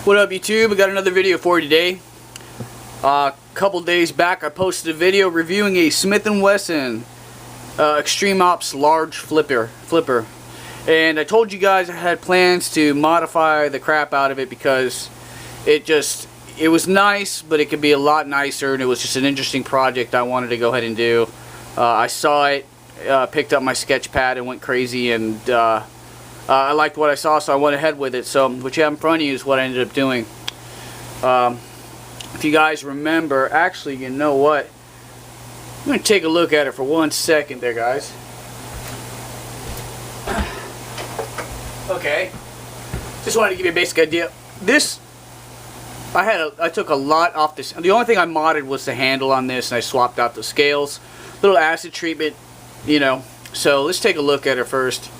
What up, YouTube? I got another video for you today. A couple days back I posted a video reviewing a Smith & Wesson Extreme Ops large flipper, and I told you guys I had plans to modify the crap out of it because it was nice, but it could be a lot nicer, and it was just an interesting project I wanted to go ahead and do. I saw it, picked up my sketch pad and went crazy, and I liked what I saw, so I went ahead with it. So what you have in front of you is what I ended up doing. If you guys remember, actually, you know what? I'm going to take a look at it for 1 second there, guys. Okay. Just wanted to give you a basic idea. This, I took a lot off this. The only thing I modded was the handle on this, and I swapped out the scales. Little acid treatment, you know. So let's take a look at it first.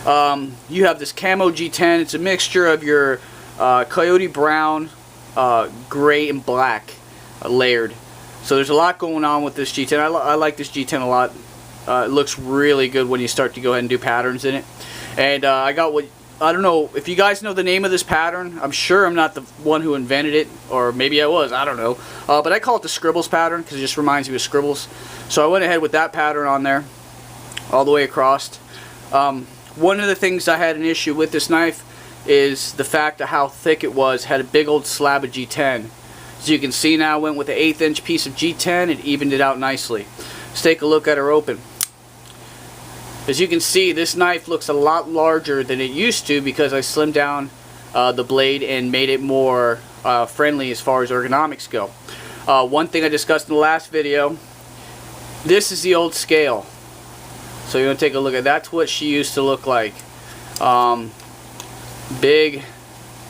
You have this camo G10. It's a mixture of your coyote brown, gray, and black layered. So there's a lot going on with this G10. I like this G10 a lot. It looks really good when you start to go ahead and do patterns in it. And I got what, I don't know if you guys know the name of this pattern. I'm sure I'm not the one who invented it, or maybe I was, I don't know. But I call it the Scribbles pattern because it just reminds me of Scribbles. So I went ahead with that pattern on there all the way across. One of the things I had an issue with this knife is the fact of how thick it was. It had a big old slab of G10. As you can see now, I went with an 1/8 inch piece of G10. It evened it out nicely. Let's take a look at her open. As you can see, this knife looks a lot larger than it used to because I slimmed down the blade and made it more friendly as far as ergonomics go. One thing I discussed in the last video, this is the old scale. So you're going to take a look at, that's what she used to look like. Big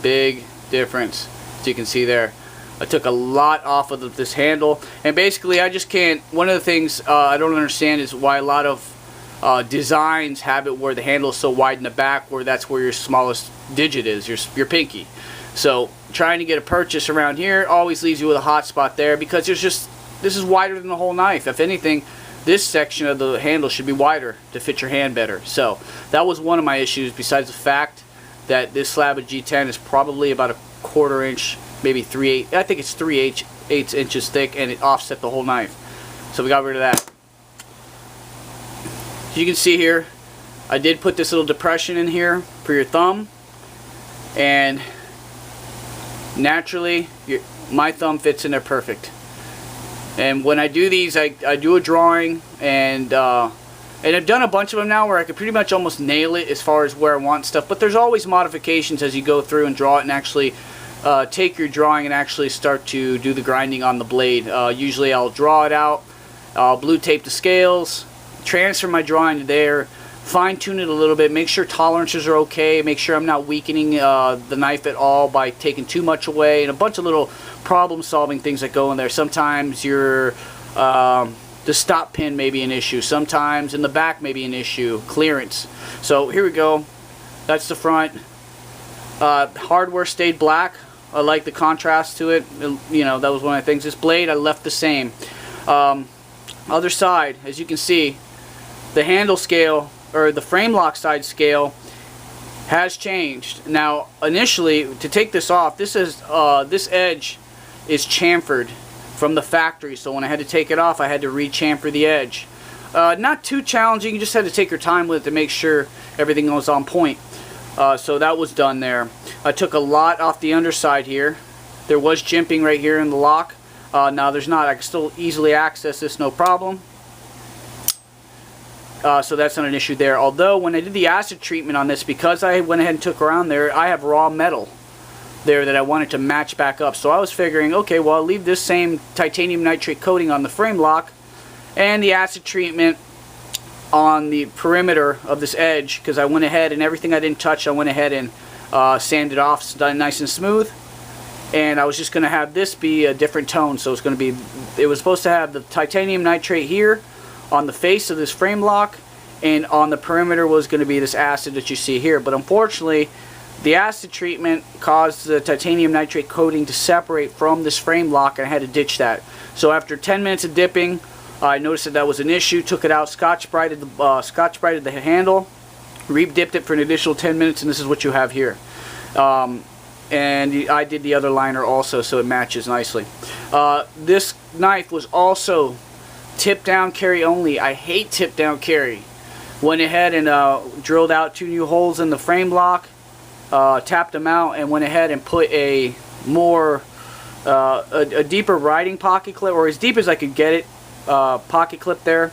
difference, as you can see there. I took a lot off of this handle, and basically I just can't, one of the things I don't understand is why a lot of designs have it where the handle is so wide in the back, where that's where your smallest digit is, your pinky. So trying to get a purchase around here always leaves you with a hot spot there, because there's just, this is wider than the whole knife. If anything, this section of the handle should be wider to fit your hand better. So that was one of my issues, besides the fact that this slab of G10 is probably about a 1/4 inch, maybe 3/8, I think it's 3/8 inches thick, and it offset the whole knife. So we got rid of that. As you can see here, I did put this little depression in here for your thumb, and naturally my thumb fits in there perfect. And when I do these, I do a drawing, and I've done a bunch of them now where I could pretty much almost nail it as far as where I want stuff. But there's always modifications as you go through and draw it, and actually take your drawing and actually start to do the grinding on the blade. Usually I'll draw it out, I'll blue tape the scales, transfer my drawing to there, fine tune it a little bit, make sure tolerances are okay, make sure I'm not weakening the knife at all by taking too much away, and a bunch of little problem solving things that go in there. Sometimes your the stop pin may be an issue, sometimes in the back may be an issue, clearance. So here we go, that's the front. Hardware stayed black. I like the contrast to it, you know, that was one of the things. This blade I left the same. Other side, as you can see, the handle scale, or the frame lock side scale, has changed. Now initially, to take this off, this edge is chamfered from the factory, so when I had to take it off, I had to re-chamfer the edge. Not too challenging, you just had to take your time with it to make sure everything was on point. So that was done there. I took a lot off the underside here. There was jimping right here in the lock. Now there's not. I can still easily access this, no problem. So that's not an issue there. Although when I did the acid treatment on this, because I went ahead and took around there, I have raw metal there that I wanted to match back up. So I was figuring, okay, well, I'll leave this same titanium nitrate coating on the frame lock and the acid treatment on the perimeter of this edge, because I went ahead and everything I didn't touch, I went ahead and sanded off, done nice and smooth. And I was just going to have this be a different tone. So it was supposed to have the titanium nitrate here on the face of this frame lock, and on the perimeter was going to be this acid that you see here. But unfortunately, the acid treatment caused the titanium nitrate coating to separate from this frame lock, and I had to ditch that. So after 10 minutes of dipping, I noticed that was an issue, took it out, scotch-brighted the handle, re-dipped it for an additional 10 minutes, and this is what you have here. and I did the other liner also, so it matches nicely. This knife was also tip down carry only. I hate tip down carry. Went ahead and drilled out 2 new holes in the frame lock, tapped them out, and went ahead and put a more a deeper riding pocket clip, or as deep as I could get it, pocket clip there.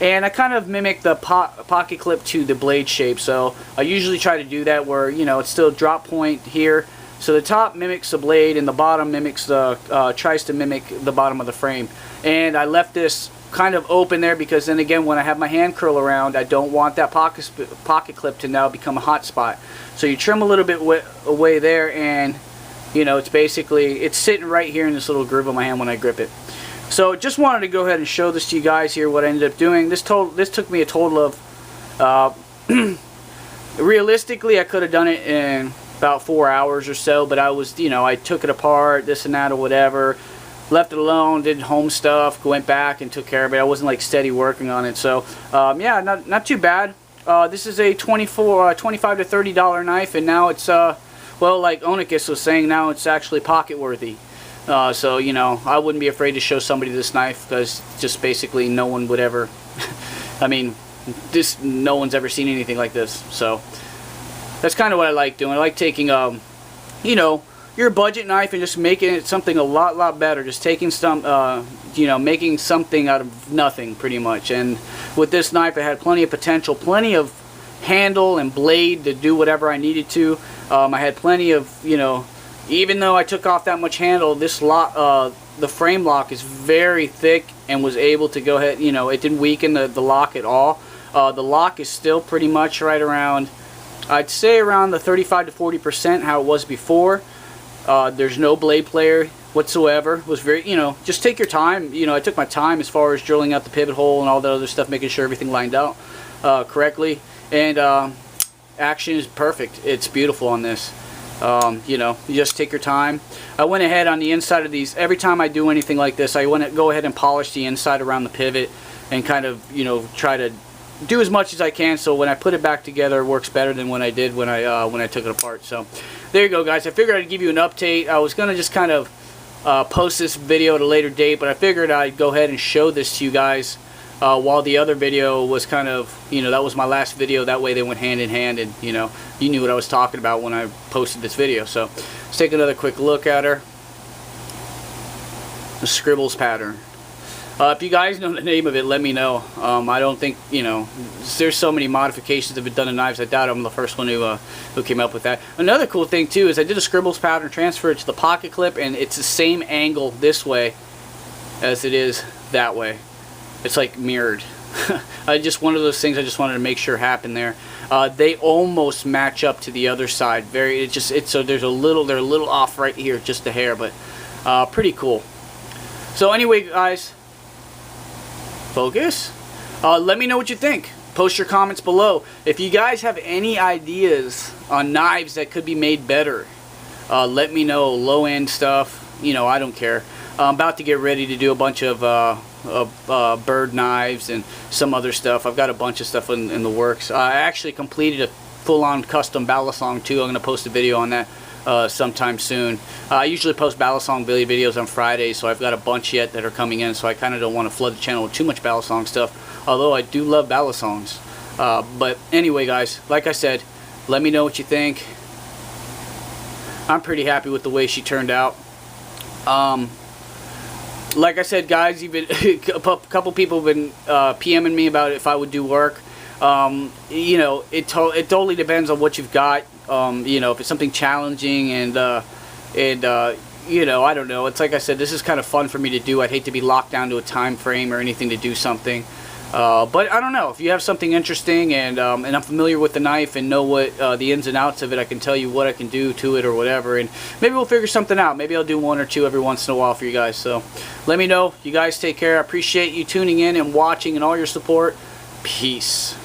And I kind of mimic the pocket clip to the blade shape, so I usually try to do that where, you know, it's still drop point here, so the top mimics the blade and the bottom mimics the tries to mimic the bottom of the frame. And I left this kind of open there because then again, when I have my hand curl around, I don't want that pocket clip to now become a hot spot. So you trim a little bit away there, and you know, it's sitting right here in this little groove of my hand when I grip it. So just wanted to go ahead and show this to you guys here, what I ended up doing. This took me a total of realistically I could have done it in about 4 hours or so, but I was, you know, I took it apart, this and that or whatever, left it alone, did home stuff, went back and took care of it. I wasn't like steady working on it. So yeah, not too bad. This is a $25 to $30 knife, and now it's well, like Onyx was saying, now it's actually pocket worthy. So, you know, I wouldn't be afraid to show somebody this knife, because just basically no one would ever, I mean, no one's ever seen anything like this. So that's kind of what I like doing. I like taking, you know, your budget knife and just making it something a lot better. Just taking some, you know, making something out of nothing pretty much. And with this knife, it had plenty of potential, plenty of handle and blade to do whatever I needed to. I had plenty of, you know, even though I took off that much handle, this lock, the frame lock is very thick and was able to go ahead, you know, it didn't weaken the lock at all. The lock is still pretty much right around, I'd say around the 35 to 40% how it was before. There's no blade player whatsoever. It was very, you know, just take your time. You know, I took my time as far as drilling out the pivot hole and all that other stuff, making sure everything lined out correctly. And action is perfect. It's beautiful on this. You know, you just take your time. I went ahead on the inside of these. Every time I do anything like this, I want to go ahead and polish the inside around the pivot and kind of, you know, try to do as much as I can, so when I put it back together, it works better than when I did when I took it apart. So there you go, guys. I figured I'd give you an update. I was gonna just kind of post this video at a later date, but I figured I'd go ahead and show this to you guys while the other video was kind of, you know, that was my last video. That way they went hand in hand, and you know, you knew what I was talking about when I posted this video. So let's take another quick look at her. The scribbles pattern. If you guys know the name of it, let me know. I don't think, you know, there's so many modifications that have been done to knives. I doubt I'm the first one who came up with that. Another cool thing too is I did a scribbles pattern, transfer it to the pocket clip, and it's the same angle this way as it is that way. It's like mirrored. Just one of those things I just wanted to make sure happened there. They almost match up to the other side. So they're a little off right here, just a hair, but pretty cool. So anyway, guys. Focus. Let me know what you think. Post your comments below. If you guys have any ideas on knives that could be made better, let me know. Low-end stuff, you know, I don't care. I'm about to get ready to do a bunch of bird knives and some other stuff. I've got a bunch of stuff in the works. I actually completed a full-on custom balisong too. I'm going to post a video on that sometime soon. I usually post balisong videos on Fridays, so I've got a bunch yet that are coming in, so I kind of don't want to flood the channel with too much balisong stuff, although I do love balisongs. But anyway, guys, like I said, let me know what you think. I'm pretty happy with the way she turned out. Like I said, guys, even a couple people have been PMing me about if I would do work. You know, it totally depends on what you've got. You know, if it's something challenging and you know, I don't know. It's like I said, this is kind of fun for me to do. I'd hate to be locked down to a time frame or anything to do something. But I don't know. If you have something interesting and I'm familiar with the knife and know what the ins and outs of it, I can tell you what I can do to it or whatever. And maybe we'll figure something out. Maybe I'll do one or two every once in a while for you guys. So let me know. You guys take care. I appreciate you tuning in and watching and all your support. Peace.